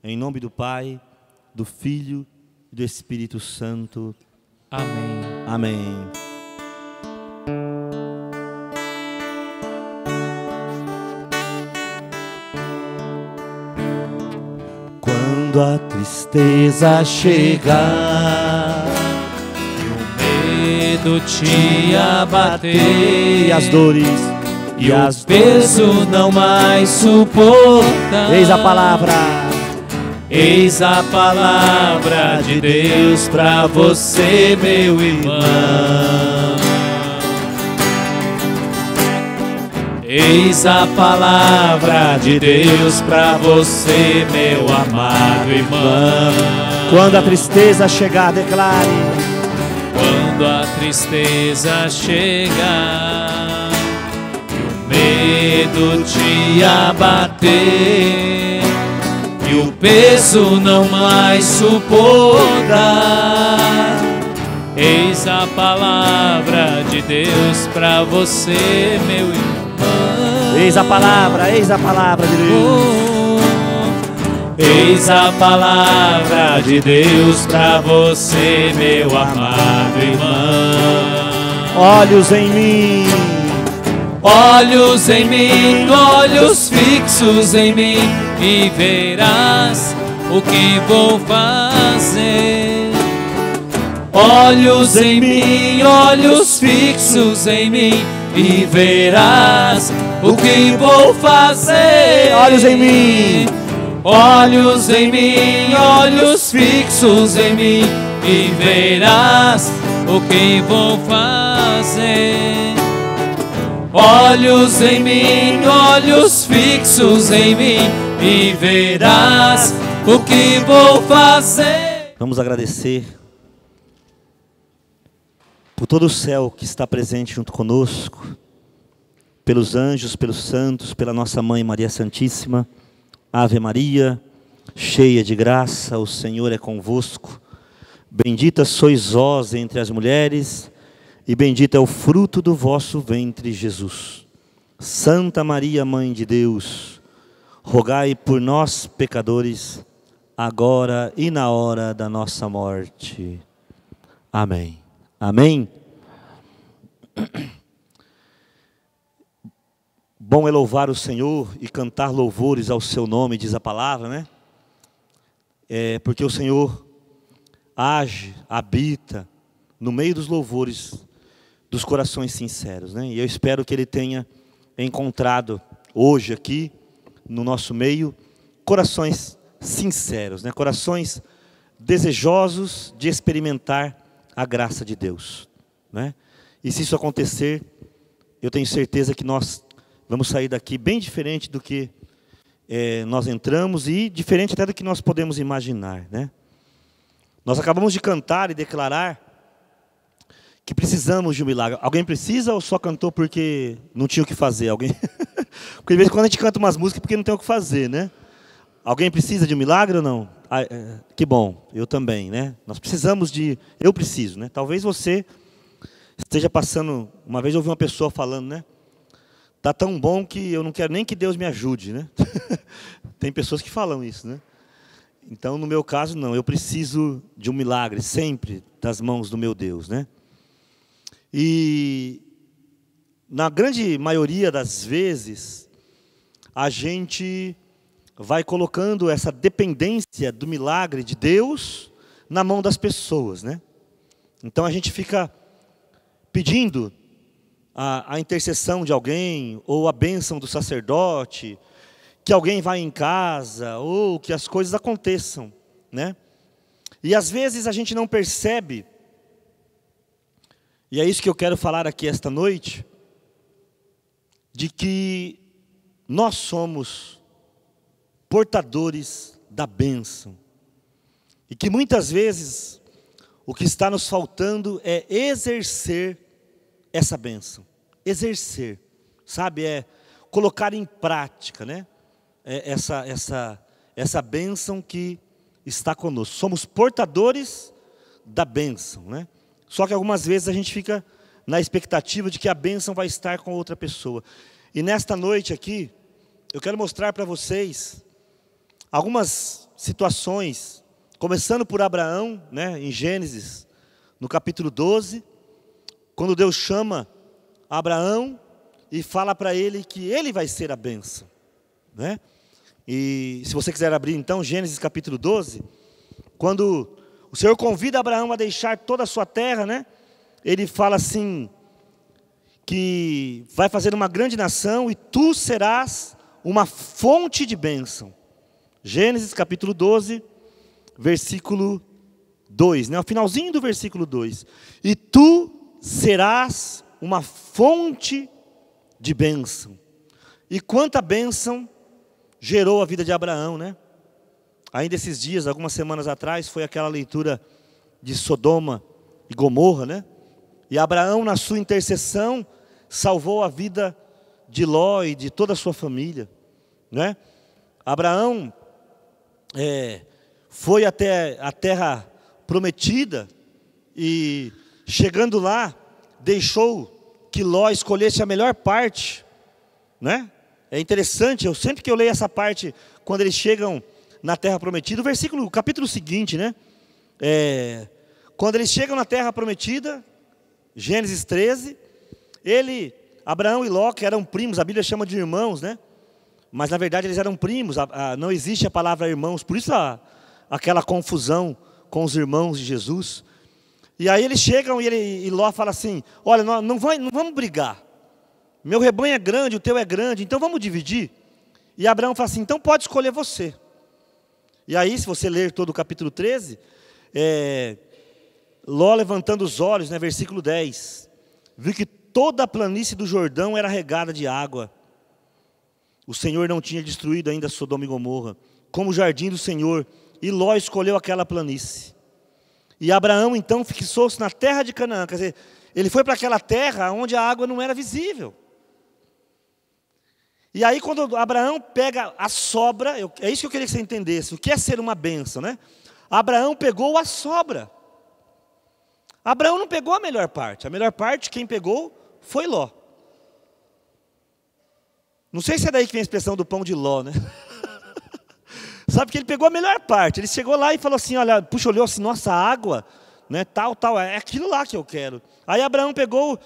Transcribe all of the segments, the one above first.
Em nome do Pai, do Filho e do Espírito Santo. Amém. Amém. Quando a tristeza chegar E o medo te abater, e as dores e o peso não mais suportar, eis a palavra. Eis a palavra de Deus pra você, meu irmão. Eis a palavra de Deus pra você, meu amado irmão. Quando a tristeza chegar, declare. Quando a tristeza chegar e o medo te abater, e o peso não mais suportar, eis a palavra de Deus pra você, meu irmão. Eis a palavra de Deus. Eis a palavra de Deus pra você, meu amado irmão. Olhos em mim, olhos em mim, olhos fixos em mim, e verás o que vou fazer. Olhos em mim, olhos fixos em mim, e verás o que vou fazer. Olhos em mim, olhos em mim, olhos fixos em mim, e verás o que vou fazer. Olhos em mim, olhos fixos em mim, e verás o que vou fazer. vamos agradecer por todo o céu que está presente junto conosco, pelos anjos, pelos santos, pela nossa Mãe Maria Santíssima. Ave Maria, cheia de graça, o Senhor é convosco. Bendita sois vós entre as mulheres, e bendito é o fruto do vosso ventre, Jesus. Santa Maria, Mãe de Deus, rogai por nós, pecadores, agora e na hora da nossa morte. Amém. Amém. Bom é louvar o Senhor e cantar louvores ao seu nome, diz a palavra, né? Porque o Senhor age, habita no meio dos louvores dos corações sinceros, né? E eu espero que Ele tenha encontrado hoje aqui no nosso meio corações sinceros, né? Corações desejosos de experimentar a graça de Deus, né? E se isso acontecer, eu tenho certeza que nós vamos sair daqui bem diferente do que nós entramos, e diferente até do que nós podemos imaginar, né? Nós acabamos de cantar e declarar que precisamos de um milagre. Alguém precisa ou só cantou porque não tinha o que fazer? Alguém? Porque de vez em quando a gente canta umas músicas porque não tem o que fazer, né? Alguém precisa de um milagre ou não? Que bom, eu também, né? Nós precisamos eu preciso, né? Talvez você esteja passando, uma vez eu ouvi uma pessoa falando, né? Tá tão bom que eu não quero nem que Deus me ajude, né? Tem pessoas que falam isso, né? Então, no meu caso, não. Eu preciso de um milagre, sempre, das mãos do meu Deus, né? E, na grande maioria das vezes, a gente vai colocando essa dependência do milagre de Deus na mão das pessoas, né? Então, a gente fica pedindo a intercessão de alguém, ou a bênção do sacerdote, que alguém vá em casa, ou que as coisas aconteçam, né? E às vezes a gente não percebe, e é isso que eu quero falar aqui esta noite, de que nós somos portadores da bênção, e que muitas vezes o que está nos faltando é exercer essa bênção. Exercer, sabe, colocar em prática, né? Essa bênção que está conosco. Somos portadores da bênção, né? Só que algumas vezes a gente fica na expectativa de que a bênção vai estar com outra pessoa. E nesta noite aqui, eu quero mostrar para vocês algumas situações, começando por Abraão, né, em Gênesis, no capítulo 12, quando Deus chama Abraão e fala para ele que ele vai ser a bênção, né? E se você quiser abrir então, Gênesis capítulo 12, quando o Senhor convida Abraão a deixar toda a sua terra, né? Ele fala assim, que vai fazer uma grande nação e tu serás uma fonte de bênção. Gênesis capítulo 12, versículo 2, né? O finalzinho do versículo 2. E tu serás uma fonte de bênção. E quanta bênção gerou a vida de Abraão, né? Ainda esses dias, algumas semanas atrás, foi aquela leitura de Sodoma e Gomorra, né? E Abraão, na sua intercessão, salvou a vida de Ló e de toda a sua família, né? Abraão foi até a terra prometida e, chegando lá, deixou que Ló escolhesse a melhor parte, né? É interessante, sempre que eu leio essa parte, quando eles chegam na terra prometida, o capítulo seguinte, né? Quando eles chegam na terra prometida, Gênesis 13, Abraão e Ló, que eram primos, a Bíblia chama de irmãos, né? Mas na verdade eles eram primos, não existe a palavra irmãos, por isso aquela confusão com os irmãos de Jesus. E aí eles chegam e Ló fala assim, olha, não vamos brigar, meu rebanho é grande, o teu é grande, então vamos dividir. E Abraão fala assim, então pode escolher você. E aí, se você ler todo o capítulo 13, Ló levantando os olhos, né, versículo 10, viu que toda a planície do Jordão era regada de água. O Senhor não tinha destruído ainda Sodoma e Gomorra, como o jardim do Senhor, e Ló escolheu aquela planície. E Abraão então fixou-se na terra de Canaã, quer dizer, ele foi para aquela terra onde a água não era visível. E aí quando Abraão pega a sobra, é isso que eu queria que você entendesse, o que é ser uma bênção, né? Abraão pegou a sobra. Abraão não pegou a melhor parte quem pegou foi Ló. Não sei se é daí que vem a expressão do pão de Ló, né? Sabe que ele pegou a melhor parte, ele chegou lá e falou assim, olha, olhou assim, nossa, água, né, tal, é aquilo lá que eu quero. Aí Abraão pegou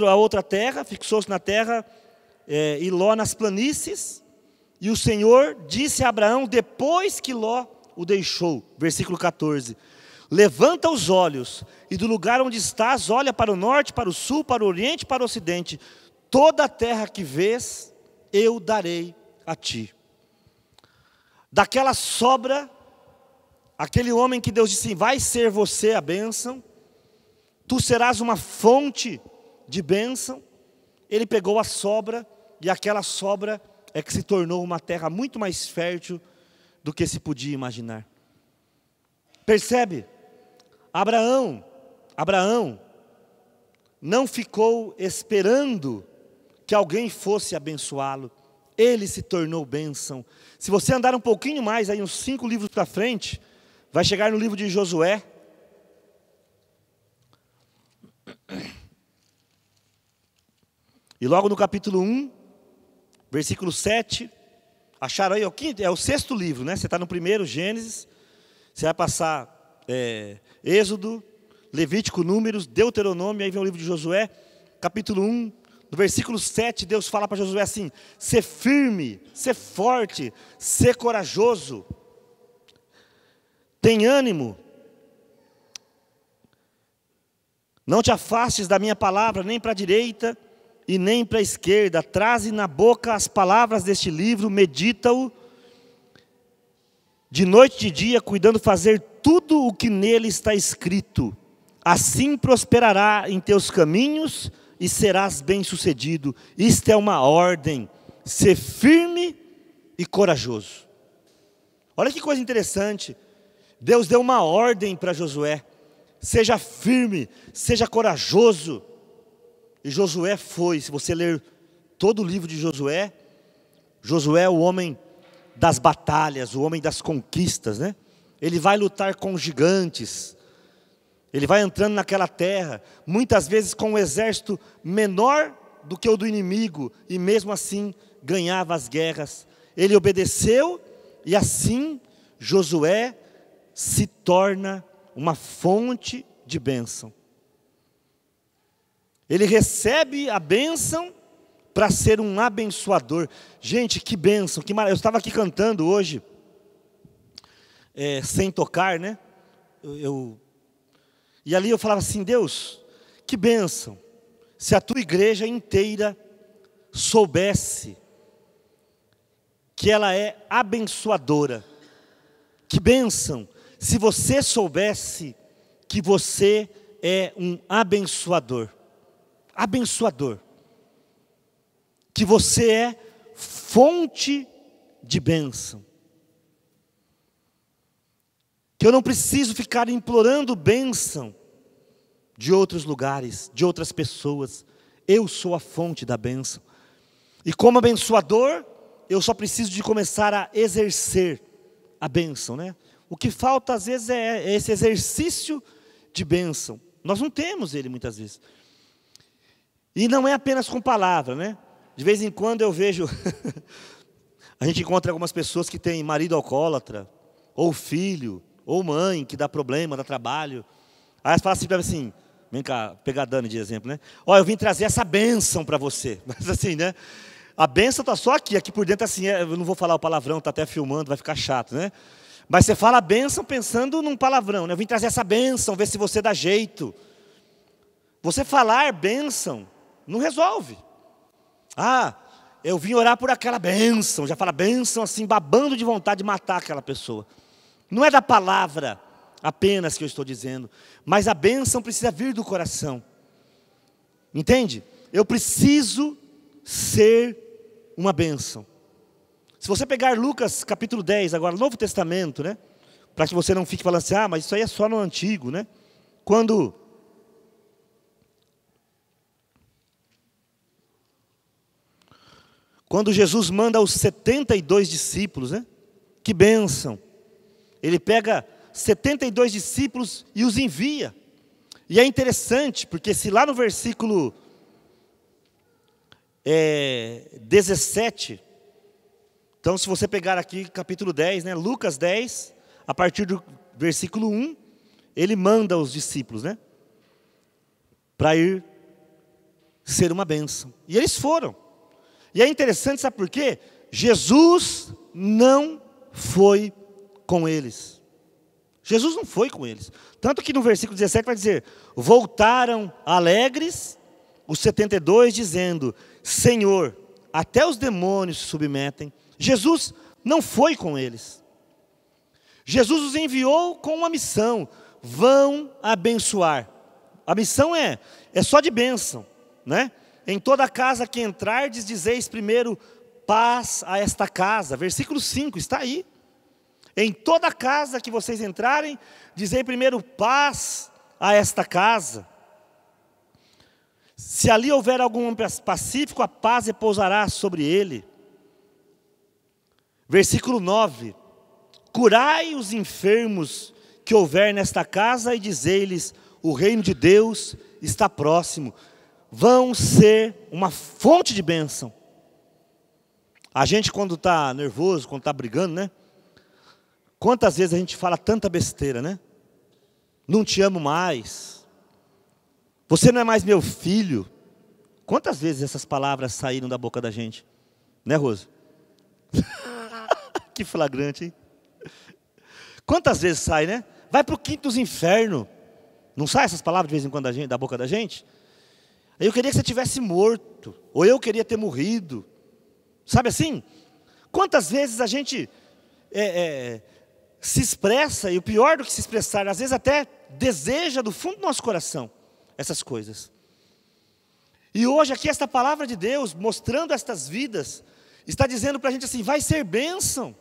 a outra terra, fixou-se na terra, e Ló nas planícies, e o Senhor disse a Abraão, depois que Ló o deixou, versículo 14, levanta os olhos, e do lugar onde estás, olha para o norte, para o sul, para o oriente, para o ocidente, toda a terra que vês, eu darei a ti. Daquela sobra, aquele homem que Deus disse, vai ser você a bênção, tu serás uma fonte de bênção, ele pegou a sobra, e aquela sobra é que se tornou uma terra muito mais fértil do que se podia imaginar. Percebe? Abraão não ficou esperando que alguém fosse abençoá-lo. Ele se tornou bênção. Se você andar um pouquinho mais, aí uns 5 livros para frente, vai chegar no livro de Josué. E logo no capítulo 1, versículo 7, acharam aí, é o 6º livro, né? Você está no primeiro, Gênesis, você vai passar Êxodo, Levítico, Números, Deuteronômio, aí vem o livro de Josué, capítulo 1, no versículo 7, Deus fala para Josué assim, ser firme, ser forte, ser corajoso, tem ânimo, não te afastes da minha palavra, nem para a direita, e nem para a esquerda, traze na boca as palavras deste livro, medita-o, de noite e de dia, cuidando fazer tudo o que nele está escrito, assim prosperará em teus caminhos, e serás bem-sucedido. Isto é uma ordem, ser firme e corajoso. Olha que coisa interessante, Deus deu uma ordem para Josué, seja firme, seja corajoso, e Josué foi, se você ler todo o livro de Josué, Josué é o homem das batalhas, o homem das conquistas, né? Ele vai lutar com gigantes, ele vai entrando naquela terra, muitas vezes com um exército menor do que o do inimigo, e mesmo assim ganhava as guerras. Ele obedeceu, e assim Josué se torna uma fonte de bênção. Ele recebe a bênção para ser um abençoador. Gente, que bênção, que maravilha. Eu estava aqui cantando hoje, sem tocar, né? E ali eu falava assim, Deus, que bênção, se a tua igreja inteira soubesse que ela é abençoadora. Que bênção, se você soubesse que você é um abençoador. Abençoador. Que você é fonte de bênção. Que eu não preciso ficar implorando bênção de outros lugares, de outras pessoas. Eu sou a fonte da bênção. E como abençoador, eu só preciso de começar a exercer a bênção, né? O que falta às vezes é esse exercício de bênção. Nós não temos ele muitas vezes. E não é apenas com palavra, né? De vez em quando eu vejo, a gente encontra algumas pessoas que têm marido alcoólatra, ou filho, ou mãe que dá problema, dá trabalho. Aí elas falam assim para mim assim, vem cá, pegar a Dani de exemplo, né? Ó, eu vim trazer essa bênção para você. Mas assim, né? A bênção está só aqui por dentro assim, eu não vou falar o palavrão, está até filmando, vai ficar chato, né? Mas você fala a bênção pensando num palavrão, né? Eu vim trazer essa bênção, ver se você dá jeito. Você falar bênção não resolve. Ah, eu vim orar por aquela bênção, já fala bênção assim, babando de vontade de matar aquela pessoa. Não é da palavra apenas que eu estou dizendo, mas a bênção precisa vir do coração. Entende? Eu preciso ser uma bênção. Se você pegar Lucas capítulo 10, agora, Novo Testamento, né? Para que você não fique falando assim, mas isso aí é só no Antigo, né? Quando Jesus manda os 72 discípulos, né? Que bênção. Ele pega 72 discípulos e os envia. E é interessante, porque se lá no versículo 17, então se você pegar aqui capítulo 10, né? Lucas 10, a partir do versículo 1, ele manda os discípulos, né? Para ir ser uma bênção. E eles foram. E é interessante, sabe por quê? Jesus não foi com eles. Jesus não foi com eles. Tanto que no versículo 17 vai dizer, voltaram alegres os 72, dizendo, Senhor, até os demônios se submetem. Jesus não foi com eles. Jesus os enviou com uma missão, vão abençoar. A missão é só de bênção, né? Em toda casa que entrardes, dizeis primeiro, paz a esta casa. Versículo 5, está aí. Em toda casa que vocês entrarem, dizei primeiro, paz a esta casa. Se ali houver algum homem pacífico, a paz repousará sobre ele. Versículo 9. Curai os enfermos que houver nesta casa e dizei-lhes, o reino de Deus está próximo. Vão ser uma fonte de bênção. A gente quando está nervoso, quando está brigando, né? Quantas vezes a gente fala tanta besteira, né? Não te amo mais. Você não é mais meu filho. Quantas vezes essas palavras saíram da boca da gente? Né, Rosa? Que flagrante, hein? Quantas vezes sai, né? Vai para o quinto dos infernos. Não sai essas palavras de vez em quando da boca da gente? Eu queria que você tivesse morto, ou eu queria ter morrido. Sabe assim? Quantas vezes a gente se expressa, e o pior do que se expressar, às vezes até deseja do fundo do nosso coração essas coisas. E hoje aqui esta palavra de Deus, mostrando estas vidas, está dizendo para a gente assim, vai ser bênção,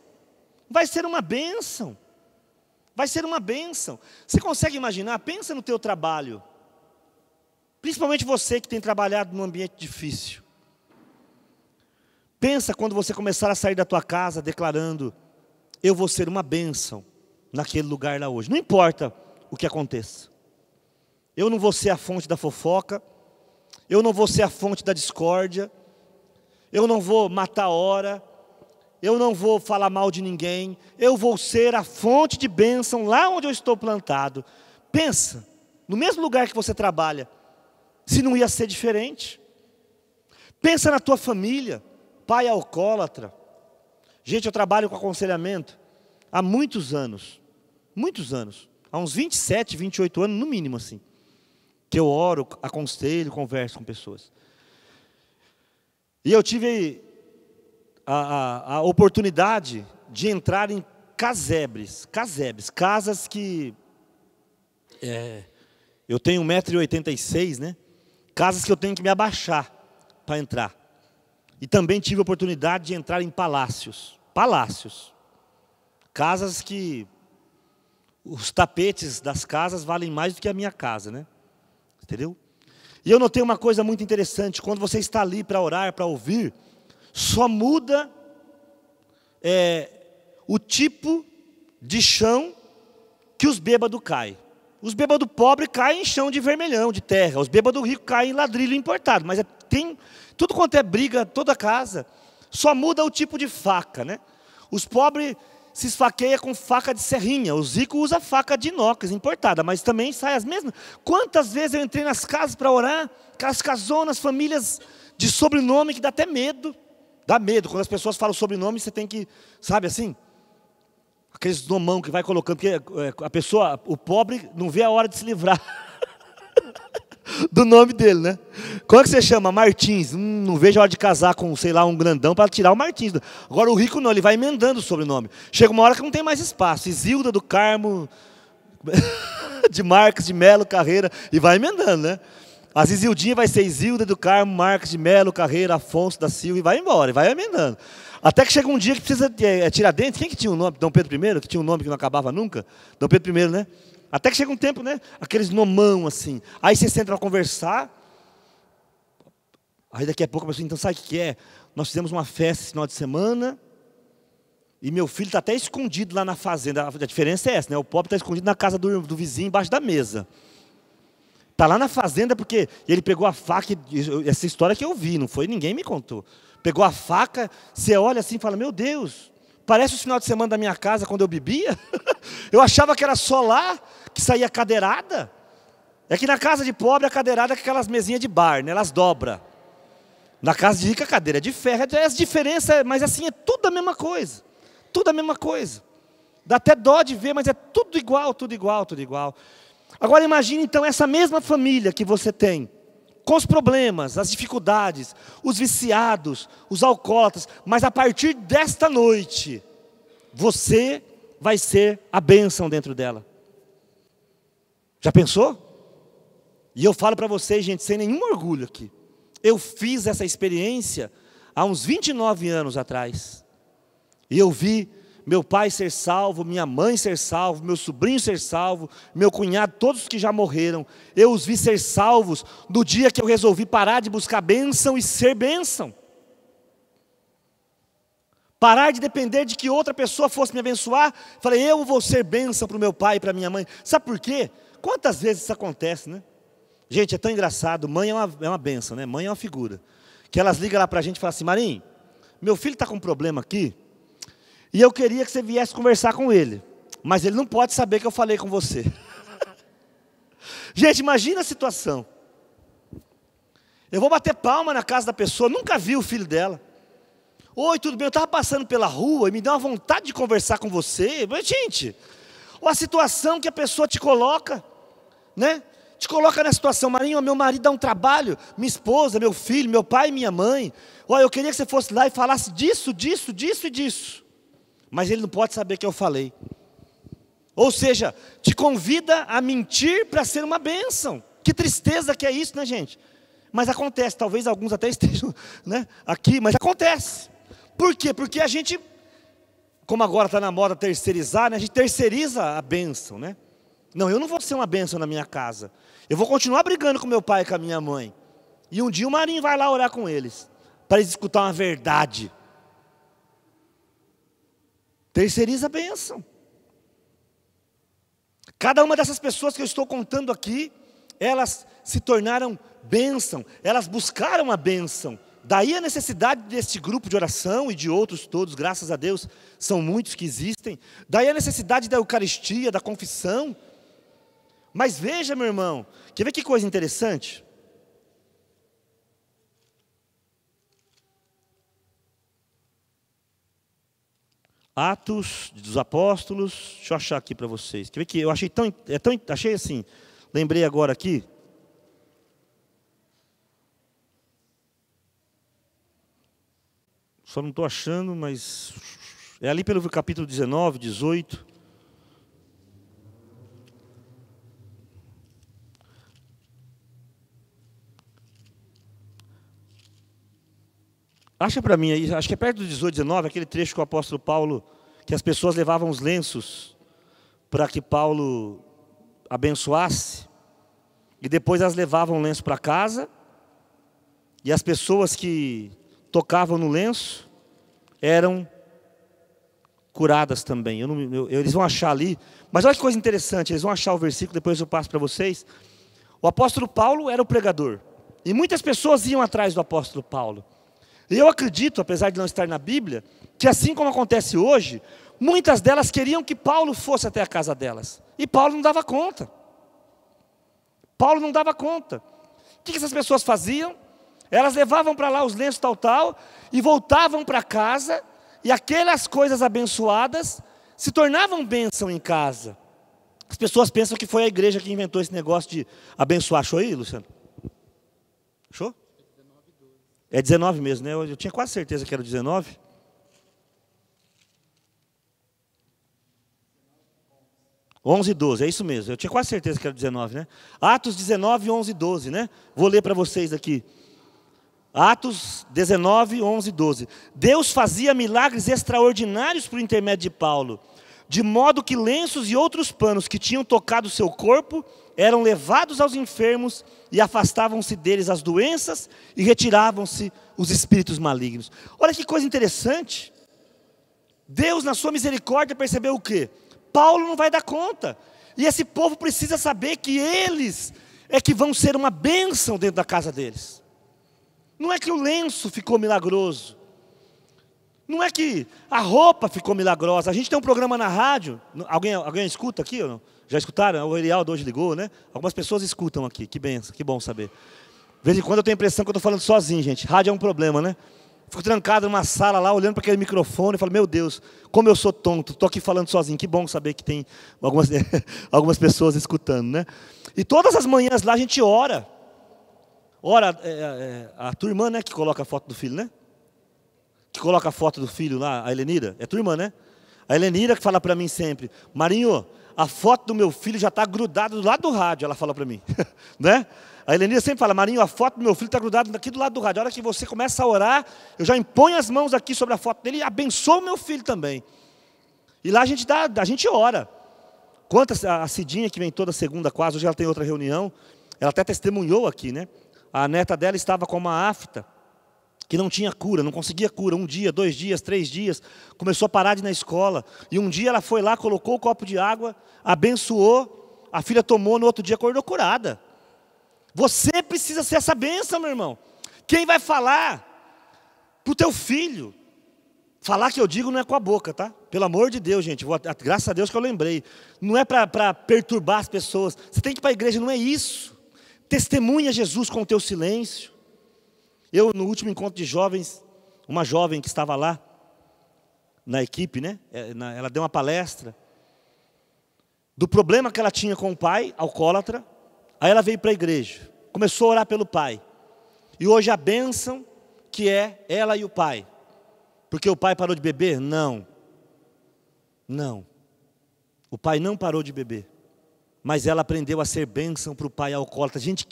vai ser uma bênção, vai ser uma bênção. Você consegue imaginar? Pensa no teu trabalho. Principalmente você que tem trabalhado num ambiente difícil. Pensa quando você começar a sair da tua casa declarando, eu vou ser uma bênção naquele lugar lá hoje. Não importa o que aconteça. Eu não vou ser a fonte da fofoca. Eu não vou ser a fonte da discórdia. Eu não vou matar a hora. eu não vou falar mal de ninguém, eu vou ser a fonte de bênção lá onde eu estou plantado. Pensa, no mesmo lugar que você trabalha, se não ia ser diferente. Pensa na tua família, pai alcoólatra. Gente, eu trabalho com aconselhamento há muitos anos, há uns 27, 28 anos no mínimo assim, que eu oro, aconselho, converso com pessoas. E eu tive a oportunidade de entrar em casebres, casas que, eu tenho 1,86 m, né? Casas que eu tenho que me abaixar para entrar. E também tive a oportunidade de entrar em palácios, casas que os tapetes das casas valem mais do que a minha casa, né? Entendeu? E eu notei uma coisa muito interessante, quando você está ali para orar, para ouvir, só muda o tipo de chão que os bêbados caem. Os bêbados pobres caem em chão de vermelhão, de terra. Os bêbados ricos caem em ladrilho importado. Mas tem tudo quanto é briga, toda casa. Só muda o tipo de faca, né? Os pobres se esfaqueiam com faca de serrinha. Os ricos usam faca de inox importada, mas também sai as mesmas. Quantas vezes eu entrei nas casas para orar, aquelas casonas, famílias de sobrenome que dá até medo. Dá medo, quando as pessoas falam sobrenome, você tem que, sabe assim? Aqueles nomão que vai colocando, porque a pessoa, o pobre, não vê a hora de se livrar do nome dele, né? Como é que você chama? Martins. Não vejo a hora de casar com, sei lá, um grandão para tirar o Martins. Agora o rico não, ele vai emendando o sobrenome. Chega uma hora que não tem mais espaço. Isilda do Carmo, de Marques de Melo Carreira, e vai emendando, né? As Isildinhas vai ser Isilda do Carmo, Marques de Melo Carreira, Afonso da Silva, e vai embora, e vai emendando. Até que chega um dia que precisa Tiradentes. Quem que tinha um nome? Dom Pedro I, que tinha um nome que não acabava nunca? Dom Pedro I, né? Até que chega um tempo, né? Aqueles nomão assim. Aí você senta para conversar. Aí daqui a pouco a pessoa, então sabe o que é? Nós fizemos uma festa esse final de semana. E meu filho está até escondido lá na fazenda. A diferença é essa, né? O pobre está escondido na casa do vizinho, embaixo da mesa. Está lá na fazenda porque ele pegou a faca. Essa história que eu vi, não foi? Ninguém me contou. Pegou a faca, você olha assim e fala, meu Deus, parece o final de semana da minha casa quando eu bebia. Eu achava que era só lá que saía cadeirada. É que na casa de pobre a cadeirada é aquelas mesinhas de bar, né? Elas dobram. Na casa de rico a cadeira é de ferro. As diferenças, mas assim, é tudo a mesma coisa. Tudo a mesma coisa. Dá até dó de ver, mas é tudo igual, tudo igual, tudo igual. Agora imagine então essa mesma família que você tem, com os problemas, as dificuldades, os viciados, os alcoólatras, mas a partir desta noite, você vai ser a bênção dentro dela. Já pensou? E eu falo para vocês, gente, sem nenhum orgulho aqui, eu fiz essa experiência há uns 29 anos atrás, e eu vi meu pai ser salvo, minha mãe ser salvo, meu sobrinho ser salvo, meu cunhado, todos que já morreram. Eu os vi ser salvos no dia que eu resolvi parar de buscar bênção e ser bênção. Parar de depender de que outra pessoa fosse me abençoar. Falei, eu vou ser bênção para o meu pai e para a minha mãe. Sabe por quê? Quantas vezes isso acontece, né? Gente, é tão engraçado. Mãe é uma bênção, né? Mãe é uma figura. Que elas ligam lá para a gente e falam assim, Marinho, meu filho está com um problema aqui. E eu queria que você viesse conversar com ele. Mas ele não pode saber que eu falei com você. Gente, imagina a situação. Eu vou bater palma na casa da pessoa, nunca vi o filho dela. Oi, tudo bem? Eu estava passando pela rua e me deu uma vontade de conversar com você. Mas, gente, ou a situação que a pessoa te coloca, né? Te coloca na situação, Marinho, meu marido dá um trabalho, minha esposa, meu filho, meu pai e minha mãe. Olha, eu queria que você fosse lá e falasse disso e disso. Mas ele não pode saber que eu falei. Ou seja, te convida a mentir para ser uma bênção. Que tristeza que é isso, né, gente? Mas acontece, talvez alguns até estejam, né, aqui, mas acontece. Por quê? Porque a gente, como agora está na moda terceirizar, né, a gente terceiriza a bênção, né? Não, eu não vou ser uma bênção na minha casa. Eu vou continuar brigando com meu pai e com a minha mãe. E um dia o Marinho vai lá orar com eles, para eles escutar uma verdade. Terceiriza a bênção. Cada uma dessas pessoas que eu estou contando aqui, elas se tornaram bênção, elas buscaram a bênção Daí a necessidade desse grupo de oração e de outros todos, graças a Deus, são muitos que existem. Daí a necessidade da Eucaristia, da confissão. Mas veja, meu irmão, quer ver que coisa interessante? Atos dos Apóstolos, deixa eu achar aqui para vocês. Quer ver que eu achei achei assim, lembrei agora aqui. Só não estou achando, mas é ali pelo capítulo 19, 18. Acha para mim aí, acho que é perto do 18, 19, aquele trecho que o apóstolo Paulo, que as pessoas levavam os lenços para que Paulo abençoasse, e depois elas levavam o lenço para casa, e as pessoas que tocavam no lenço eram curadas também. Eles vão achar ali, mas olha que coisa interessante, eles vão achar o versículo, depois eu passo para vocês. O apóstolo Paulo era o pregador, e muitas pessoas iam atrás do apóstolo Paulo. E eu acredito, apesar de não estar na Bíblia, que assim como acontece hoje, muitas delas queriam que Paulo fosse até a casa delas. E Paulo não dava conta. Paulo não dava conta. O que essas pessoas faziam? Elas levavam para lá os lenços tal, e voltavam para casa, e aquelas coisas abençoadas se tornavam bênção em casa. As pessoas pensam que foi a igreja que inventou esse negócio de abençoar. Achou aí, Luciano? Achou? É 19 mesmo, né? Eu tinha quase certeza que era 19. (11 e 12), é isso mesmo. Eu tinha quase certeza que era 19, né? Atos 19, 11 e 12, né? Vou ler para vocês aqui. Atos 19, 11 e 12. Deus fazia milagres extraordinários por intermédio de Paulo, de modo que lenços e outros panos que tinham tocado seu corpo eram levados aos enfermos e afastavam-se deles as doenças e retiravam-se os espíritos malignos. Olha que coisa interessante. Deus, na sua misericórdia, percebeu o quê? Paulo não vai dar conta. E esse povo precisa saber que eles é que vão ser uma bênção dentro da casa deles. Não é que o lenço ficou milagroso. Não é que a roupa ficou milagrosa. A gente tem um programa na rádio. Alguém escuta aqui ou não? Já escutaram? O Erialdo hoje ligou, né? Algumas pessoas escutam aqui. Que benção, que bom saber. De vez em quando eu tenho a impressão que eu estou falando sozinho, gente. Rádio é um problema, né? Fico trancado numa sala lá, olhando para aquele microfone e falo, meu Deus, como eu sou tonto, estou aqui falando sozinho. Que bom saber que tem algumas pessoas escutando, né? E todas as manhãs lá a gente ora. Ora, a tua irmã, né, que coloca a foto do filho, né? Que coloca a foto do filho lá, a Helenira. É tua irmã, né? A Helenira que fala para mim sempre, Marinho, a foto do meu filho já está grudada do lado do rádio, ela fala para mim. Né? A Helenira sempre fala, Marinho, a foto do meu filho está grudada aqui do lado do rádio. A hora que você começa a orar, eu já imponho as mãos aqui sobre a foto dele e abençoo o meu filho também. E lá a gente ora. Quanto a Cidinha, que vem toda segunda quase, hoje ela tem outra reunião, ela até testemunhou aqui, né? A neta dela estava com uma afta, que não tinha cura, não conseguia cura, 1 dia, 2 dias, 3 dias, começou a parar de ir na escola, e um dia ela foi lá, colocou o copo de água, abençoou, a filha tomou, no outro dia acordou curada. Você precisa ser essa bênção, meu irmão. Quem vai falar para o teu filho? Falar que eu digo não é com a boca, tá? Pelo amor de Deus, gente, graças a Deus que eu lembrei. Não é para perturbar as pessoas, você tem que ir para a igreja, não é isso. Testemunha Jesus com o teu silêncio. Eu, no último encontro de jovens, uma jovem que estava lá, na equipe, né? Ela deu uma palestra, do problema que ela tinha com o pai, alcoólatra. Aí ela veio para a igreja, começou a orar pelo pai. E hoje a bênção que é ela e o pai. Porque o pai parou de beber? Não. Não. O pai não parou de beber. Mas ela aprendeu a ser bênção para o pai alcoólatra. Gente,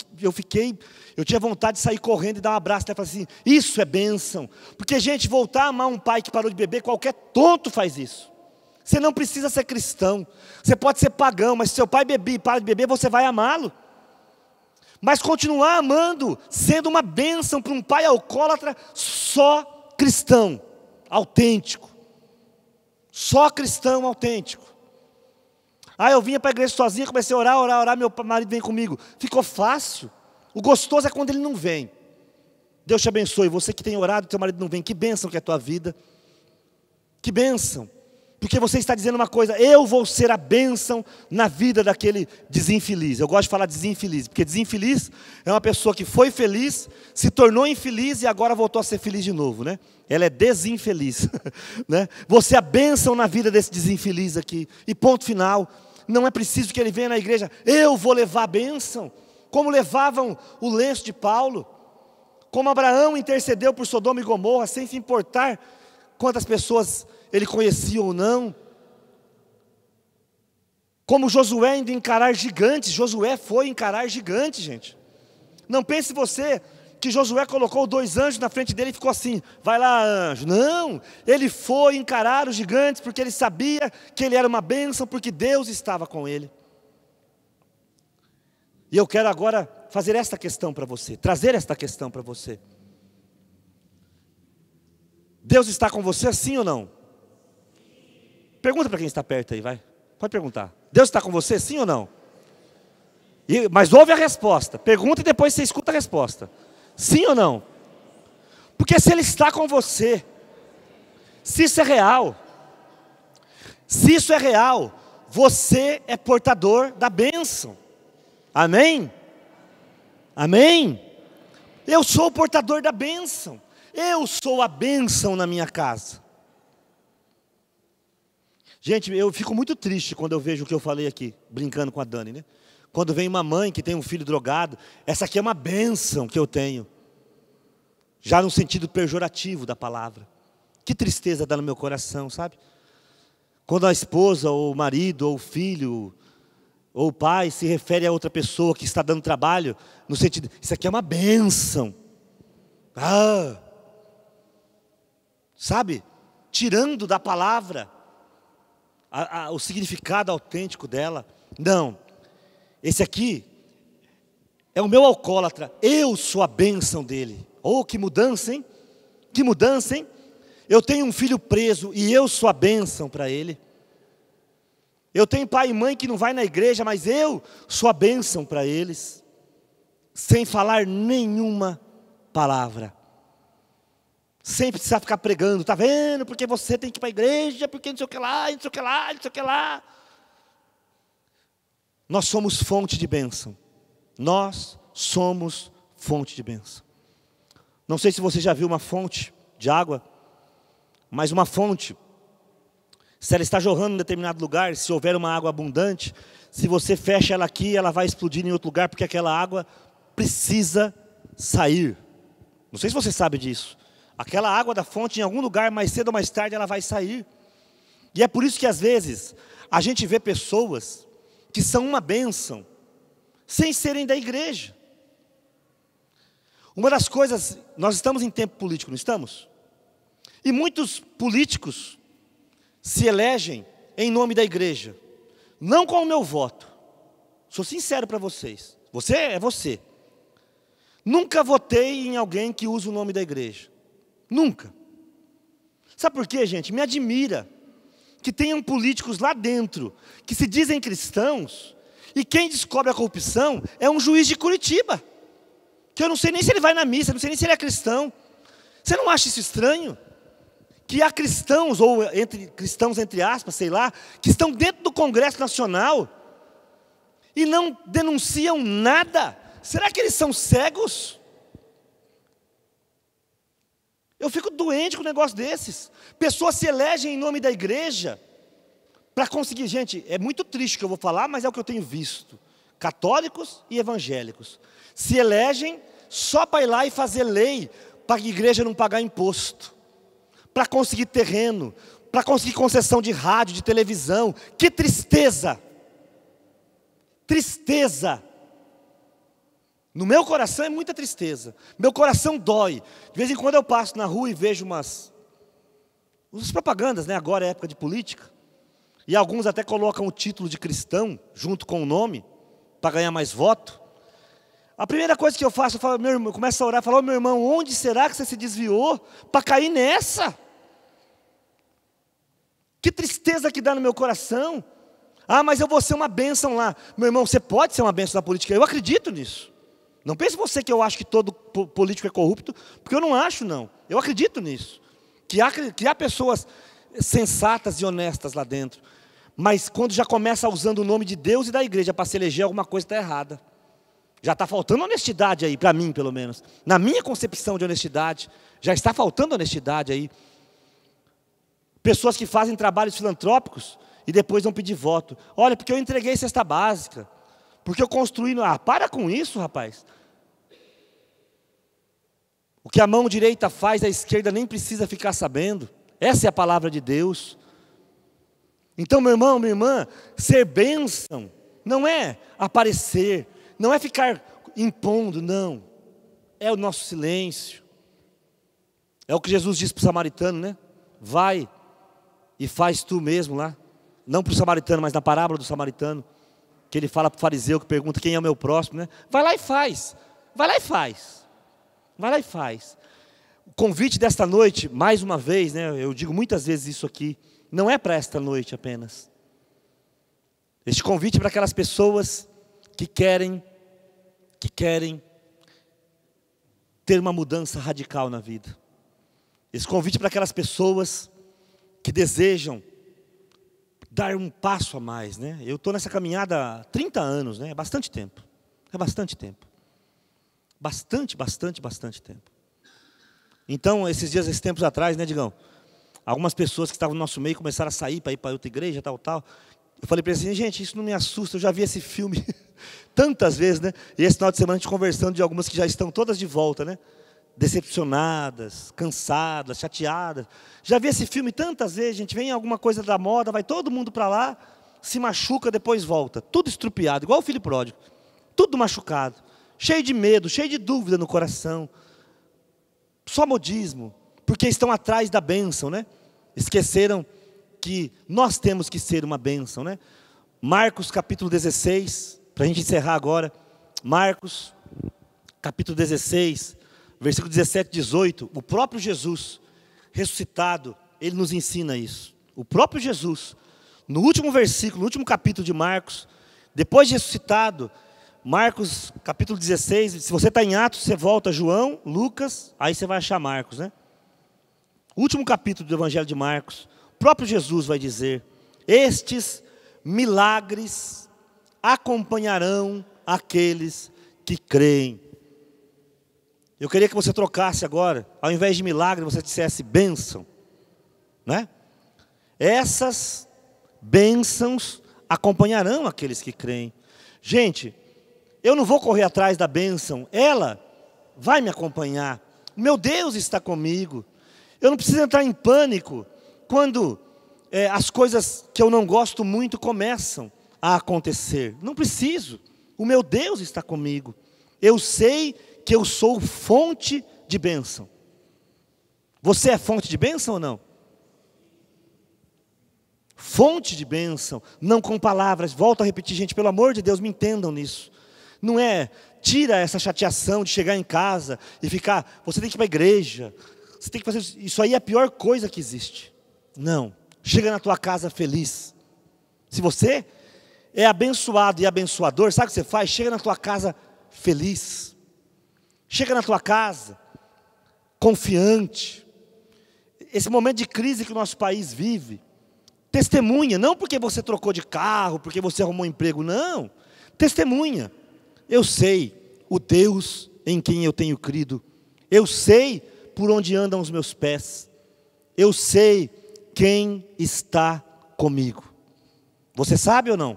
eu tinha vontade de sair correndo e dar um abraço e falar assim, isso é bênção. Porque, gente, voltar a amar um pai que parou de beber, qualquer tonto faz isso. Você não precisa ser cristão. Você pode ser pagão, mas se seu pai beber e para de beber, você vai amá-lo. Mas continuar amando, sendo uma bênção para um pai alcoólatra, só cristão, autêntico. Só cristão autêntico. Eu vinha para a igreja sozinho, comecei a orar, meu marido vem comigo. Ficou fácil. O gostoso é quando ele não vem. Deus te abençoe. Você que tem orado, teu marido não vem. Que bênção que é a tua vida. Que bênção. Porque você está dizendo uma coisa: eu vou ser a bênção na vida daquele desinfeliz. Eu gosto de falar desinfeliz, porque desinfeliz é uma pessoa que foi feliz, se tornou infeliz e agora voltou a ser feliz de novo, né? Ela é desinfeliz, né? Você é a bênção na vida desse desinfeliz aqui. E ponto final. Não é preciso que ele venha na igreja. Eu vou levar a bênção. Como levavam o lenço de Paulo. Como Abraão intercedeu por Sodoma e Gomorra, sem se importar quantas pessoas ele conhecia ou não. Como Josué indo encarar gigantes. Josué foi encarar gigantes, gente. Não pense você que Josué colocou 2 anjos na frente dele e ficou assim: vai lá, anjo. Não, ele foi encarar os gigantes porque ele sabia que ele era uma bênção, porque Deus estava com ele. E eu quero agora fazer esta questão para você, trazer esta questão para você. Deus está com você, sim ou não? Pergunta para quem está perto aí, vai. Pode perguntar. Deus está com você, sim ou não? Mas ouve a resposta. Pergunta e depois você escuta a resposta. Sim ou não? Porque se Ele está com você, se isso é real, você é portador da bênção. Amém? Amém? Eu sou o portador da bênção. Eu sou a bênção na minha casa. Gente, eu fico muito triste quando eu vejo o que eu falei aqui, brincando com a Dani, né? Quando vem uma mãe que tem um filho drogado, essa aqui é uma bênção que eu tenho. Já no sentido pejorativo da palavra. Que tristeza dá no meu coração, sabe? Quando a esposa, ou o marido, ou o filho, ou o pai se refere a outra pessoa que está dando trabalho, no sentido, isso aqui é uma bênção. Sabe? Tirando da palavra o significado autêntico dela. Não. Esse aqui é o meu alcoólatra. Eu sou a bênção dele. Oh, que mudança, hein? Que mudança, hein? Eu tenho um filho preso e eu sou a bênção para ele. Eu tenho pai e mãe que não vai na igreja, mas eu sou a bênção para eles. Sem falar nenhuma palavra. Sem precisar ficar pregando, tá vendo? Porque você tem que ir para a igreja, porque não sei o que lá, não sei o que lá, não sei o que lá. Nós somos fonte de bênção. Nós somos fonte de bênção. Não sei se você já viu uma fonte de água, mas uma fonte, se ela está jorrando em determinado lugar, se houver uma água abundante, se você fecha ela aqui, ela vai explodir em outro lugar, porque aquela água precisa sair. Não sei se você sabe disso. Aquela água da fonte, em algum lugar, mais cedo ou mais tarde, ela vai sair. E é por isso que às vezes, a gente vê pessoas que são uma bênção, sem serem da igreja. Uma das coisas, nós estamos em tempo político, não estamos? E muitos políticos se elegem em nome da igreja. Não com o meu voto. Sou sincero para vocês. Você é você. Nunca votei em alguém que usa o nome da igreja. Nunca. Sabe por quê, gente? Me admira que tenham políticos lá dentro que se dizem cristãos e quem descobre a corrupção é um juiz de Curitiba. Que eu não sei nem se ele vai na missa, não sei nem se ele é cristão. Você não acha isso estranho? Que há cristãos, ou cristãos entre aspas, sei lá, que estão dentro do Congresso Nacional e não denunciam nada. Será que eles são cegos? Eu fico doente com um negócio desses. Pessoas se elegem em nome da igreja para conseguir. Gente, é muito triste o que eu vou falar, mas é o que eu tenho visto. Católicos e evangélicos se elegem só para ir lá e fazer lei para a igreja não pagar imposto, para conseguir terreno, para conseguir concessão de rádio, de televisão. Que tristeza! Tristeza! No meu coração é muita tristeza. Meu coração dói. De vez em quando eu passo na rua e vejo umas propagandas, né? Agora é época de política. E alguns até colocam o título de cristão junto com o nome, para ganhar mais voto. A primeira coisa que eu faço, eu começo a orar e falo: meu irmão, onde será que você se desviou para cair nessa? Que tristeza que dá no meu coração. Mas eu vou ser uma bênção lá. Meu irmão, você pode ser uma bênção na política. Eu acredito nisso. Não pense você que eu acho que todo político é corrupto, porque eu não acho, não. Eu acredito nisso. Que há pessoas sensatas e honestas lá dentro. Mas quando já começa usando o nome de Deus e da igreja para se eleger, alguma coisa está errada. Já está faltando honestidade aí, para mim pelo menos. Na minha concepção de honestidade, já está faltando honestidade aí. Pessoas que fazem trabalhos filantrópicos e depois vão pedir voto. Olha, porque eu entreguei cesta básica. Porque eu construí... para com isso, rapaz. O que a mão direita faz, a esquerda nem precisa ficar sabendo. Essa é a palavra de Deus. Então, meu irmão, minha irmã, ser bênção não é aparecer, não é ficar impondo, não. É o nosso silêncio. É o que Jesus disse para o samaritano, né? Vai e faz tu mesmo lá. Não para o samaritano, mas na parábola do samaritano. Que ele fala para o fariseu que pergunta quem é o meu próximo, né? Vai lá e faz. Vai lá e faz. Vai lá e faz. O convite desta noite, mais uma vez, né? Eu digo muitas vezes isso aqui. Não é para esta noite apenas. Este convite é para aquelas pessoas que querem ter uma mudança radical na vida. Esse convite é para aquelas pessoas que desejam dar um passo a mais, né? Eu estou nessa caminhada há 30 anos, né? É bastante tempo. É bastante tempo. Bastante tempo. Então, esses tempos atrás, né, Digão? Algumas pessoas que estavam no nosso meio começaram a sair para ir para outra igreja, tal. Eu falei para eles assim, gente, isso não me assusta, eu já vi esse filme tantas vezes, né? E esse final de semana a gente conversando de algumas que já estão todas de volta, né? Decepcionadas, cansadas, chateadas. Já vi esse filme tantas vezes, gente, vem alguma coisa da moda, vai todo mundo para lá, se machuca, depois volta. Tudo estrupiado, igual o filho pródigo. Tudo machucado, cheio de medo, cheio de dúvida no coração. Só modismo, porque estão atrás da bênção, né? Esqueceram que nós temos que ser uma bênção, né? Marcos capítulo 16, para a gente encerrar agora. Marcos capítulo 16, versículo 17 e 18. O próprio Jesus, ressuscitado, ele nos ensina isso. O próprio Jesus, no último versículo, no último capítulo de Marcos, depois de ressuscitado, Marcos capítulo 16, se você está em Atos, você volta a João, Lucas, aí você vai achar Marcos, né? O último capítulo do Evangelho de Marcos, o próprio Jesus vai dizer, estes milagres acompanharão aqueles que creem. Eu queria que você trocasse agora, ao invés de milagre, você dissesse bênção, né? Essas bênçãos acompanharão aqueles que creem. Gente, eu não vou correr atrás da bênção, ela vai me acompanhar. O meu Deus está comigo. Eu não preciso entrar em pânico quando as coisas que eu não gosto muito começam a acontecer. Não preciso. O meu Deus está comigo. Eu sei que eu sou fonte de bênção. Você é fonte de bênção ou não? Fonte de bênção, não com palavras. Volto a repetir, gente, pelo amor de Deus, me entendam nisso. Não é, tira essa chateação de chegar em casa e ficar, você tem que ir para a igreja, você tem que fazer isso aí é a pior coisa que existe. Não, chega na tua casa feliz. Se você é abençoado e abençoador, sabe o que você faz? Chega na tua casa feliz. Chega na tua casa confiante. Esse momento de crise que o nosso país vive, testemunha, não porque você trocou de carro, porque você arrumou um emprego, não. Testemunha. Eu sei o Deus em quem eu tenho crido. Eu sei por onde andam os meus pés. Eu sei quem está comigo. Você sabe ou não?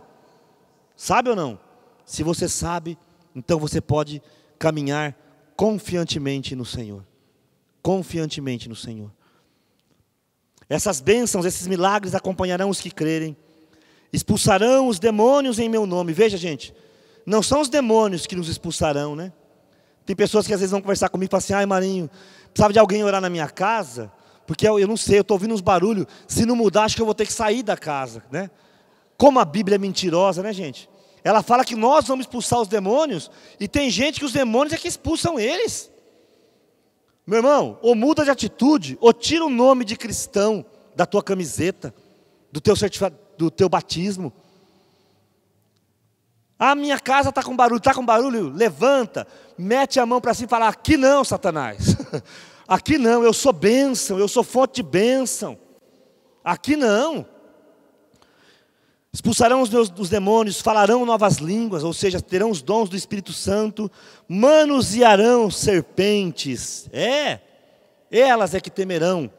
Sabe ou não? Se você sabe, então você pode caminhar confiantemente no Senhor. Confiantemente no Senhor. Essas bênçãos, esses milagres acompanharão os que crerem. Expulsarão os demônios em meu nome. Veja, gente, não são os demônios que nos expulsarão, né? Tem pessoas que às vezes vão conversar comigo e falam assim, ai Marinho, precisava de alguém orar na minha casa, porque eu não sei, eu estou ouvindo uns barulhos, se não mudar acho que eu vou ter que sair da casa, né? Como a Bíblia é mentirosa, né, gente? Ela fala que nós vamos expulsar os demônios, e tem gente que os demônios é que expulsam eles. Meu irmão, ou muda de atitude, ou tira o nome de cristão da tua camiseta, do teu certificado, do teu batismo. A minha casa está com barulho, levanta, mete a mão para cima e fala: aqui não, Satanás. Aqui não, eu sou bênção, eu sou fonte de bênção. Aqui não. Expulsarão os demônios, falarão novas línguas, ou seja, terão os dons do Espírito Santo, manusearão serpentes, elas é que temerão.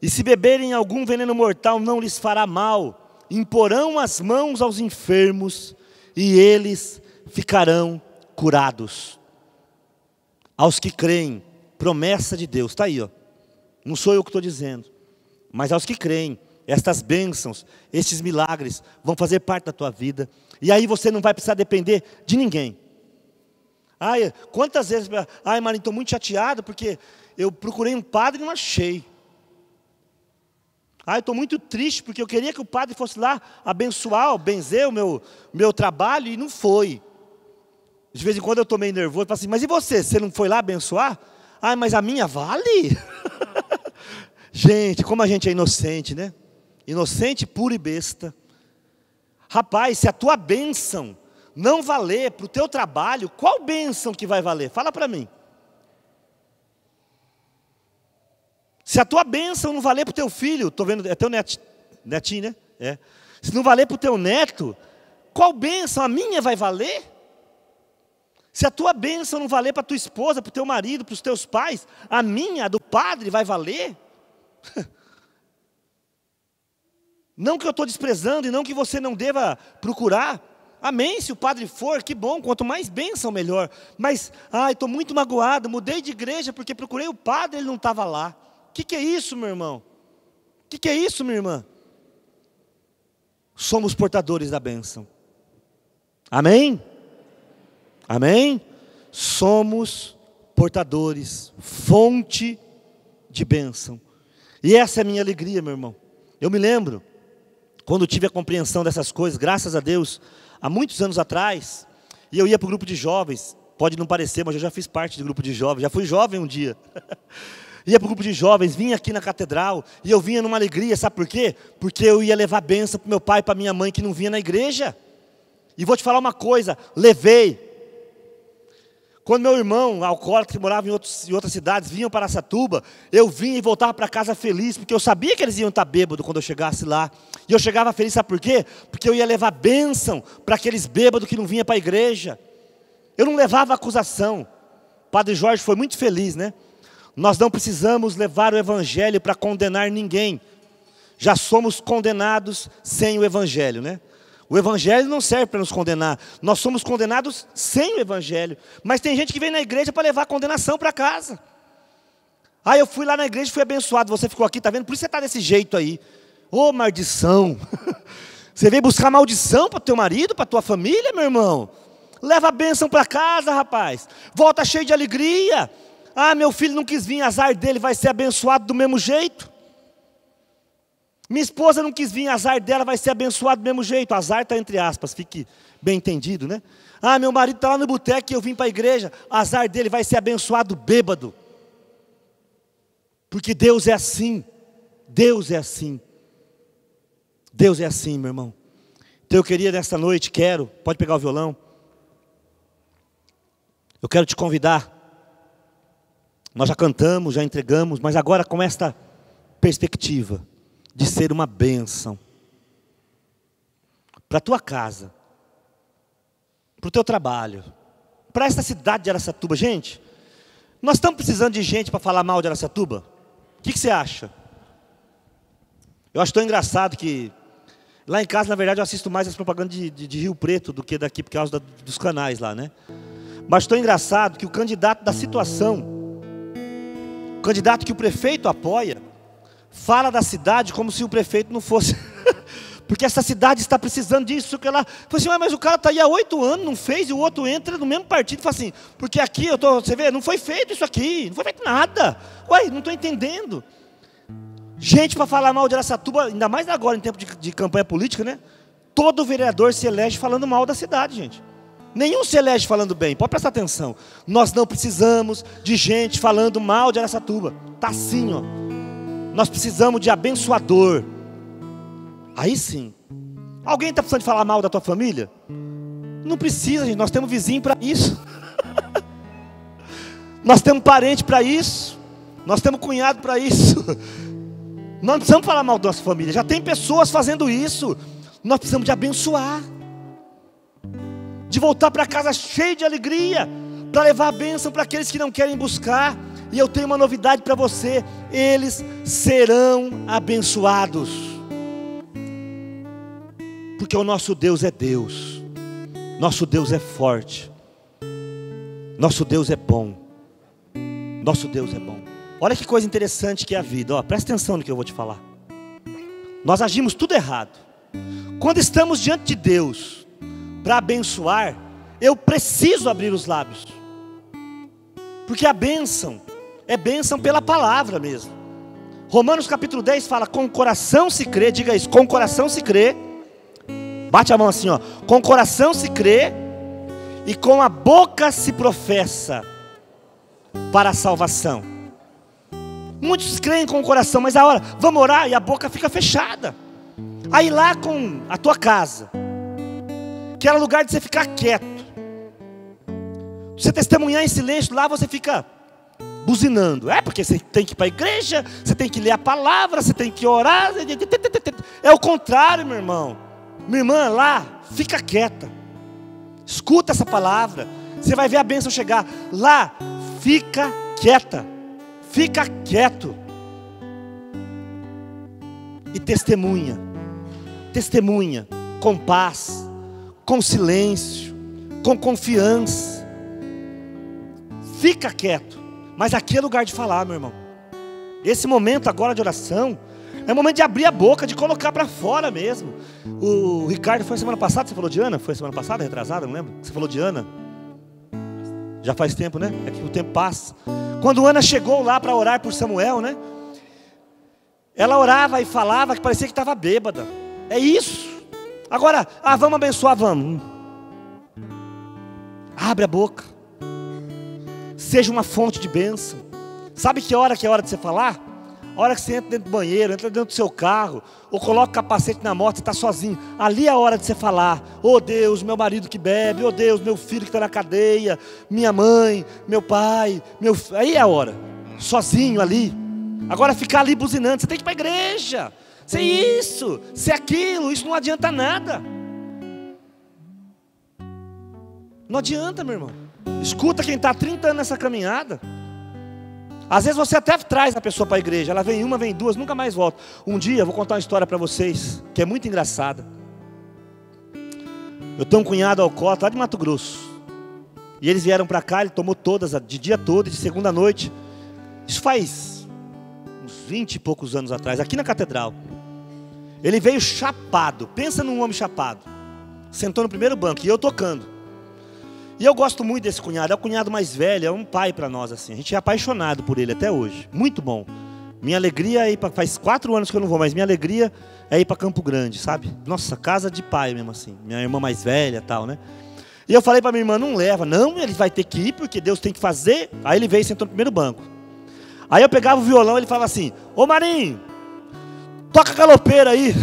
E se beberem algum veneno mortal, não lhes fará mal. Imporão as mãos aos enfermos, e eles ficarão curados. Aos que creem, promessa de Deus, está aí, ó. Não sou eu que estou dizendo, mas aos que creem, estas bênçãos, estes milagres vão fazer parte da tua vida. E aí você não vai precisar depender de ninguém. Ai, quantas vezes, Marinho, estou muito chateado porque eu procurei um padre e não achei. Ai, estou muito triste porque eu queria que o padre fosse lá abençoar, benzer o meu trabalho e não foi. De vez em quando eu estou meio nervoso, falo assim: mas e você? Você não foi lá abençoar? Ai, mas a minha vale? Gente, como a gente é inocente, né? Inocente, puro e besta. Rapaz, se a tua bênção não valer para o teu trabalho, qual bênção que vai valer? Fala para mim. Se a tua bênção não valer para o teu filho, estou vendo, é teu netinho, né? É. Se não valer para o teu neto, qual bênção? A minha vai valer? Se a tua bênção não valer para a tua esposa, para o teu marido, para os teus pais, a minha, a do padre, vai valer? Não que eu estou desprezando e não que você não deva procurar. Amém, se o padre for, que bom, quanto mais bênção, melhor. Mas, estou muito magoado, mudei de igreja porque procurei o padre e ele não estava lá. O que é isso, meu irmão? O que é isso, minha irmã? Somos portadores da bênção. Amém? Amém? Somos portadores, fonte de bênção. E essa é a minha alegria, meu irmão. Eu me lembro, quando tive a compreensão dessas coisas, graças a Deus, há muitos anos atrás, e eu ia para o grupo de jovens, pode não parecer, mas eu já fiz parte do grupo de jovens, já fui jovem um dia. Ia para o grupo de jovens, vinha aqui na catedral, e eu vinha numa alegria, sabe por quê? Porque eu ia levar bênção para o meu pai e para minha mãe que não vinha na igreja. E vou te falar uma coisa, levei. Quando meu irmão, alcoólatra, que morava em outras cidades, vinham para Araçatuba, eu vinha e voltava para casa feliz, porque eu sabia que eles iam estar bêbados quando eu chegasse lá. E eu chegava feliz, sabe por quê? Porque eu ia levar bênção para aqueles bêbados que não vinham para a igreja. Eu não levava acusação. O Padre Jorge foi muito feliz, né? Nós não precisamos levar o evangelho para condenar ninguém. Já somos condenados sem o evangelho, né? O evangelho não serve para nos condenar. Nós somos condenados sem o evangelho. Mas tem gente que vem na igreja para levar a condenação para casa. Eu fui lá na igreja e fui abençoado. Você ficou aqui, está vendo? Por isso você está desse jeito aí. Ô, maldição. Você veio buscar maldição para o teu marido, para a tua família, meu irmão? Leva a bênção para casa, rapaz. Volta cheio de alegria. Meu filho não quis vir, azar dele, vai ser abençoado do mesmo jeito. Minha esposa não quis vir, azar dela, vai ser abençoado do mesmo jeito. Azar está entre aspas, fique bem entendido, né? Meu marido está lá no boteco e eu vim para a igreja, azar dele, vai ser abençoado bêbado. Porque Deus é assim. Deus é assim. Deus é assim, meu irmão. Então eu queria nesta noite, pode pegar o violão. Eu quero te convidar. Nós já cantamos, já entregamos, mas agora com esta perspectiva de ser uma bênção para a tua casa, para o teu trabalho, para esta cidade de Araçatuba. Gente, nós estamos precisando de gente para falar mal de Araçatuba? O que você acha? Eu acho tão engraçado que lá em casa, na verdade, eu assisto mais as propagandas de Rio Preto do que daqui, por causa dos canais lá, né? Mas tão engraçado que o candidato da situação, o candidato que o prefeito apoia, fala da cidade como se o prefeito não fosse. Porque essa cidade está precisando disso, que lá. Falei assim, mas o cara está aí há 8 anos, não fez, e o outro entra no mesmo partido e fala assim, porque aqui você vê, não foi feito isso aqui, não foi feito nada. Ué, não estou entendendo. Gente para falar mal de Araçatuba, ainda mais agora em tempo de campanha política, né? Todo vereador se elege falando mal da cidade, gente. Nenhum se elege falando bem, pode prestar atenção. Nós não precisamos de gente falando mal de Araçatuba. Está assim, ó. Nós precisamos de abençoador. Aí sim. Alguém está precisando de falar mal da tua família? Não precisa, gente, nós temos vizinho para isso. Nós temos parente para isso. Nós temos cunhado para isso. Nós não precisamos falar mal da nossa família. Já tem pessoas fazendo isso. Nós precisamos de abençoar, de voltar para casa cheio de alegria, para levar a bênção para aqueles que não querem buscar. E eu tenho uma novidade para você: eles serão abençoados, porque o nosso Deus é Deus, nosso Deus é forte, nosso Deus é bom, nosso Deus é bom. Olha que coisa interessante que é a vida, ó, presta atenção no que eu vou te falar. Nós agimos tudo errado. Quando estamos diante de Deus para abençoar, eu preciso abrir os lábios, porque a bênção é bênção pela palavra mesmo. Romanos capítulo 10 fala: com o coração se crê, diga isso, com o coração se crê, bate a mão assim, ó, com o coração se crê, e com a boca se professa para a salvação. Muitos creem com o coração, mas a hora, vamos orar, e a boca fica fechada. Aí lá com a tua casa, que era lugar de você ficar quieto, você testemunhar em silêncio, lá você fica buzinando. É porque você tem que ir para a igreja, você tem que ler a palavra, você tem que orar. É o contrário, meu irmão. Minha irmã, lá, fica quieta, escuta essa palavra, você vai ver a bênção chegar. Lá, fica quieta, fica quieto e testemunha com paz, com silêncio, com confiança. Fica quieto. Mas aqui é lugar de falar, meu irmão. Esse momento agora de oração é momento de abrir a boca, de colocar para fora mesmo. O Ricardo foi semana passada, você falou de Ana? Foi semana passada, retrasada, não lembro? Você falou de Ana? Já faz tempo, né? É que o tempo passa. Quando Ana chegou lá para orar por Samuel, né? Ela orava e falava que parecia que estava bêbada. É isso. Agora, vamos abençoar, vamos. Abre a boca. Seja uma fonte de bênção. Sabe que é hora de você falar? A hora que você entra dentro do banheiro, entra dentro do seu carro, ou coloca o capacete na moto, você está sozinho. Ali é a hora de você falar: oh Deus, meu marido que bebe, oh Deus, meu filho que está na cadeia, minha mãe, meu pai, aí é a hora, sozinho ali. Agora ficar ali buzinando, você tem que ir para a igreja, ser isso, ser aquilo, isso não adianta nada. Não adianta, meu irmão. Escuta quem está há 30 anos nessa caminhada. Às vezes você até traz a pessoa para a igreja, ela vem uma, vem duas, nunca mais volta. Um dia eu vou contar uma história para vocês, que é muito engraçada. Eu tenho um cunhado alcoólatra lá de Mato Grosso, e eles vieram para cá, ele tomou todas, de dia todo e de segunda noite. Isso faz uns 20 e poucos anos atrás, aqui na catedral. Ele veio chapado, pensa num homem chapado. Sentou no primeiro banco, e eu tocando. E eu gosto muito desse cunhado, é o cunhado mais velho, é um pai para nós assim. A gente é apaixonado por ele até hoje, muito bom. Minha alegria é ir para, faz 4 anos que eu não vou, mas minha alegria é ir para Campo Grande, sabe? Nossa, casa de pai mesmo assim, minha irmã mais velha e tal, né? E eu falei para minha irmã: não leva, não, ele vai ter que ir porque Deus tem que fazer. Aí ele veio e sentou no primeiro banco. Aí eu pegava o violão e ele falava assim: ô Marinho, toca galopeira aí.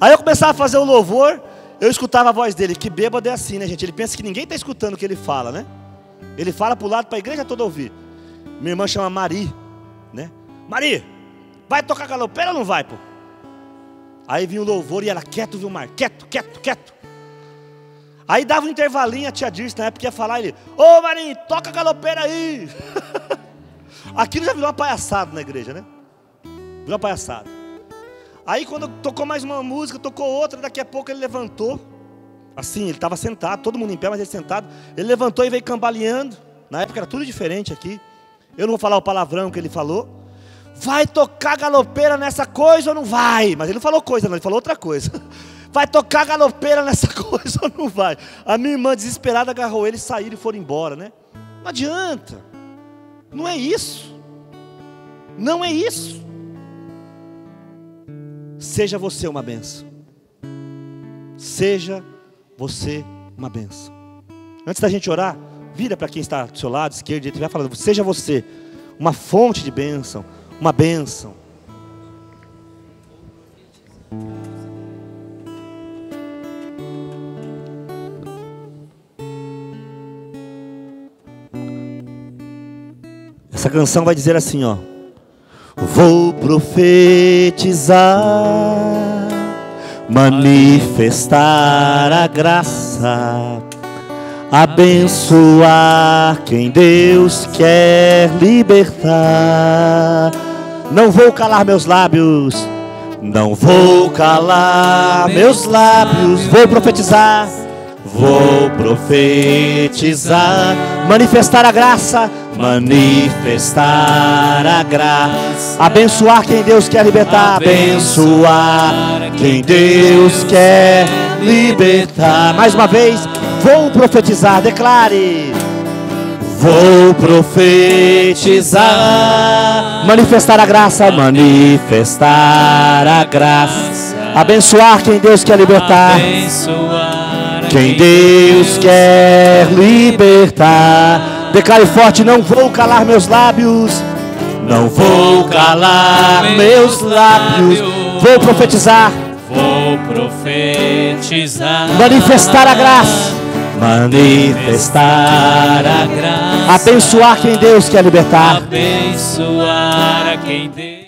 Aí eu começava a fazer o louvor, eu escutava a voz dele, que bêbado é assim, né, gente? Ele pensa que ninguém está escutando o que ele fala, né? Ele fala para o lado, para a igreja toda ouvir. Minha irmã chama Mari, né? Mari, vai tocar galopeira ou não vai, pô? Aí vinha o louvor e ela: quieto, Vilmar, quieto, quieto, quieto. Aí dava um intervalinho, a tia Dirce na época ia falar, ele: ô Marinho, toca galopeira aí. Aquilo já virou uma palhaçada na igreja, né? Virou uma palhaçada. Aí quando tocou mais uma música, tocou outra, daqui a pouco ele levantou. Assim, ele estava sentado, todo mundo em pé, mas ele sentado. Ele levantou e veio cambaleando. Na época era tudo diferente aqui. Eu não vou falar o palavrão que ele falou. Vai tocar galopeira nessa coisa ou não vai? Mas ele não falou coisa não, ele falou outra coisa. Vai tocar galopeira nessa coisa ou não vai? A minha irmã desesperada agarrou ele, saíram e foram embora, né? Não adianta. Não é isso. Não é isso. Seja você uma bênção. Seja você uma bênção. Antes da gente orar, vira para quem está do seu lado, esquerdo, e vai falando: seja você uma fonte de bênção, uma bênção. Essa canção vai dizer assim, ó: vou profetizar, manifestar a graça, abençoar quem Deus quer libertar. Não vou calar meus lábios, não vou calar meus lábios. Vou profetizar, vou profetizar, manifestar a graça, manifestar a graça, abençoar quem Deus quer libertar, abençoar quem Deus quer libertar. Mais uma vez, vou profetizar, declare. Vou profetizar, manifestar a graça, manifestar a graça, abençoar quem Deus quer libertar, quem Deus quer libertar. Declare forte: não vou calar meus lábios, não vou calar meus lábios. Vou profetizar, vou profetizar, manifestar a graça, manifestar a graça, abençoar quem Deus quer libertar, abençoar a quem Deus